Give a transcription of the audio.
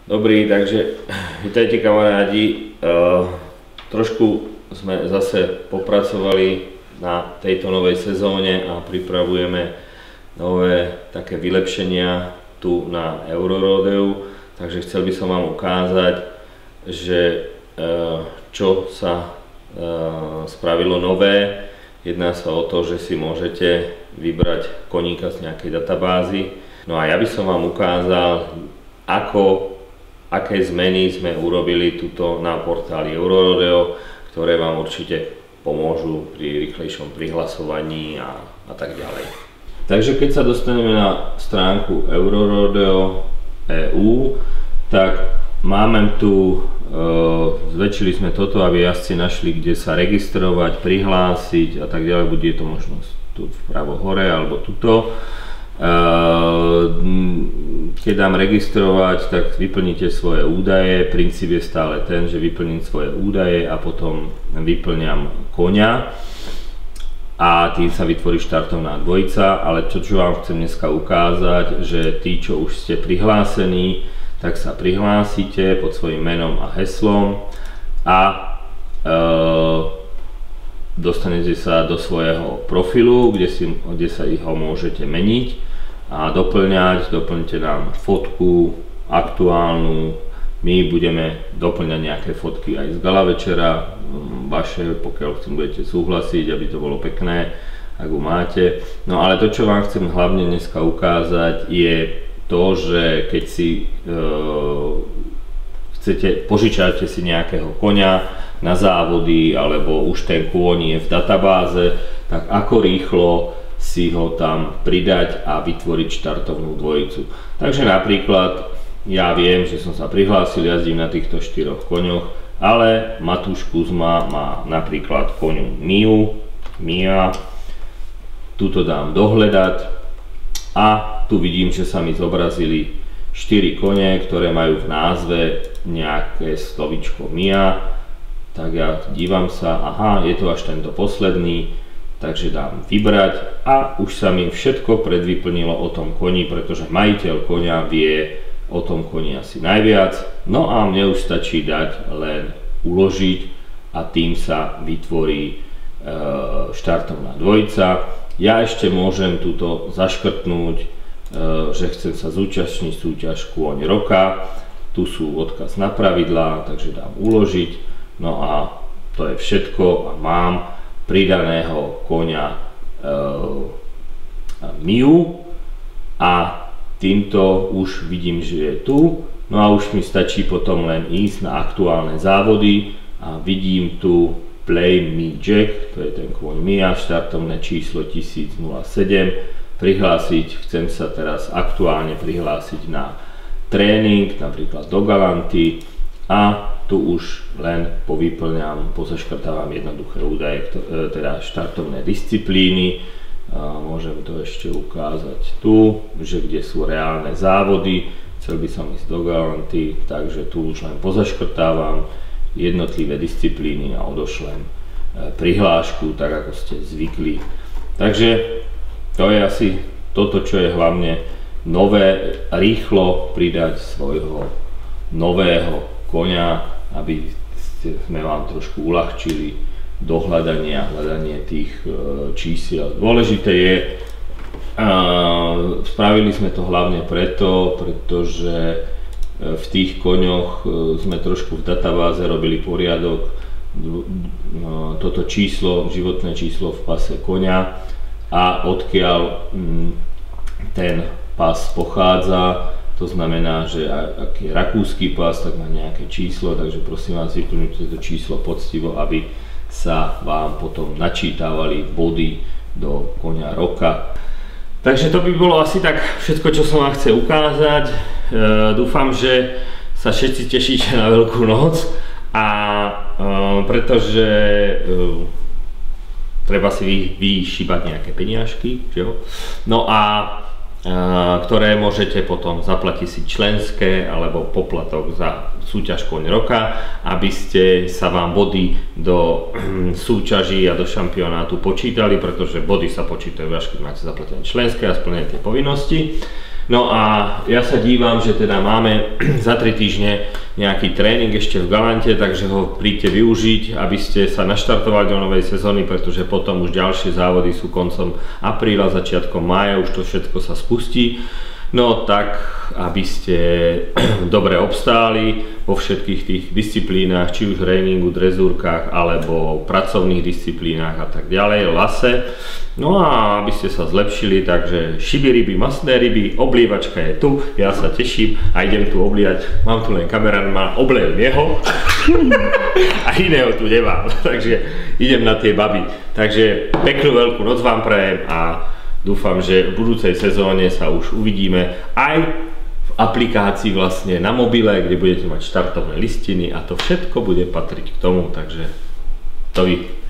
Dobrý, takže vítajte kamarádi. Trošku sme zase popracovali na tejto novej sezóne a pripravujeme nové také vylepšenia tu na Eurorodeu. Takže chcel by som vám ukázať, že čo sa spravilo nové. Jedná sa o to, že si môžete vybrať koníka z nejakej databázy. No a ja by som vám ukázal, aké zmeny sme urobili tuto na portáli Eurorodeo, ktoré vám určite pomôžu pri rýchlejšom prihlasovaní a tak ďalej. Takže keď sa dostaneme na stránku Eurorodeo.eu, tak máme tu, zväčšili sme toto, aby jazdci našli, kde sa registrovať, prihlásiť a tak ďalej. Bude to možnosť tu vpravo hore alebo tuto. Keď dám registrovať, tak vyplníte svoje údaje. Princíp je stále ten, že vyplním svoje údaje a potom vyplňam koňa a tým sa vytvorí štartovná dvojica. Ale čo vám chcem dneska ukázať, že tí, čo už ste prihlásení, tak sa prihlásite pod svojím menom a heslom a dostanete sa do svojho profilu, kde sa ho môžete meniť a doplňte nám fotku aktuálnu. My budeme doplňať nejaké fotky aj z gala večera vaše, pokiaľ s tým budete súhlasiť, aby to bolo pekné, ak ho máte. No ale to, čo vám chcem hlavne dneska ukázať, je to, že keď si požičate si nejakého koňa na závody, alebo už ten kôň je v databáze, tak ako rýchlo si ho tam pridať a vytvoriť štartovnú dvojicu. Takže napríklad ja viem, že som sa prihlásil, jazdím na týchto 4 koňoch, ale Matúš Kuzma má napríklad koňu Mia, tuto dám dohľadať a tu vidím, že sa mi zobrazili 4 kone, ktoré majú v názve nejaké slovíčko Mia. Tak ja dívam sa, aha, je to až tento posledný, takže dám vybrať a už sa mi všetko predvyplnilo o tom koni, pretože majiteľ konia vie o tom koni asi najviac. No a mne už stačí dať len uložiť a tým sa vytvorí štartovná dvojica. Ja ešte môžem túto zaškrtnúť, že chcem sa zúčastniť súťaž Kôň roka. Tu sú odkaz na pravidlá, takže dám uložiť. No a to je všetko a mám pridaného koňa Miu a týmto už vidím, že je tu. No a už mi stačí potom len ísť na aktuálne závody a vidím tu Play Me Jack, to je ten kôň Mia, štartovné číslo 1007. Prihlásiť, chcem sa teraz aktuálne prihlásiť na tréning, napríklad do Galanty a tu už len pozaškrtávam jednoduché údaje, teda štartovné disciplíny. Môžem to ešte ukázať tu, že kde sú reálne závody. Chcel by som ísť do Galanty, takže tu už len pozaškrtávam jednotlivé disciplíny a odošlem prihlášku, tak ako ste zvykli. Takže to je asi toto, čo je hlavne nové, rýchlo pridať svojho nového koňa, aby sme vám trošku uľahčili hľadanie tých čísiel. Dôležité je, spravili sme to hlavne pretože v tých koňoch sme trošku v databáze robili poriadok. Toto číslo, životné číslo v pase koňa a odkiaľ ten pas pochádza, to znamená, že ak je rakúsky pás, tak má nejaké číslo, takže prosím vás, vyplňujte to číslo poctivo, aby sa vám potom načítavali body do koňa roka. Takže to by bolo asi tak všetko, čo som vám chcel ukázať. Dúfam, že sa všetci tešíte na Veľkú noc a pretože treba si vyšíbať nejaké peniažky, no a ktoré môžete potom zaplatiť si členské alebo poplatok za súťaž Kôň roka, aby sa vám body do súťaží a do šampionátu počítali, pretože body sa počítajú až keď máte zaplatené členské a splnené tie povinnosti. No a ja sa dívam, že teda máme za 3 týždne nejaký tréning ešte v Galante, takže ho príďte využiť, aby ste sa naštartovali do novej sezóny, pretože potom už ďalšie závody sú koncom apríla, začiatkom mája, už to všetko sa spustí. No tak, aby ste dobre obstáli vo všetkých tých disciplínach, či už reiningu, drezúrkach, alebo pracovných disciplínach a tak ďalej, lase. No a aby ste sa zlepšili, takže šiby ryby, masné ryby, oblievačka je tu, ja sa teším a idem tu obliať. Mám tu len kameraman, oblejem jeho a iného tu nemám, takže idem na tie baby. Takže peknú veľkú noc vám prajem a dúfam, že v budúcej sezóne sa už uvidíme aj v aplikácii vlastne na mobile, kde budete mať štartovné listiny a to všetko bude patriť k tomu, takže to vy.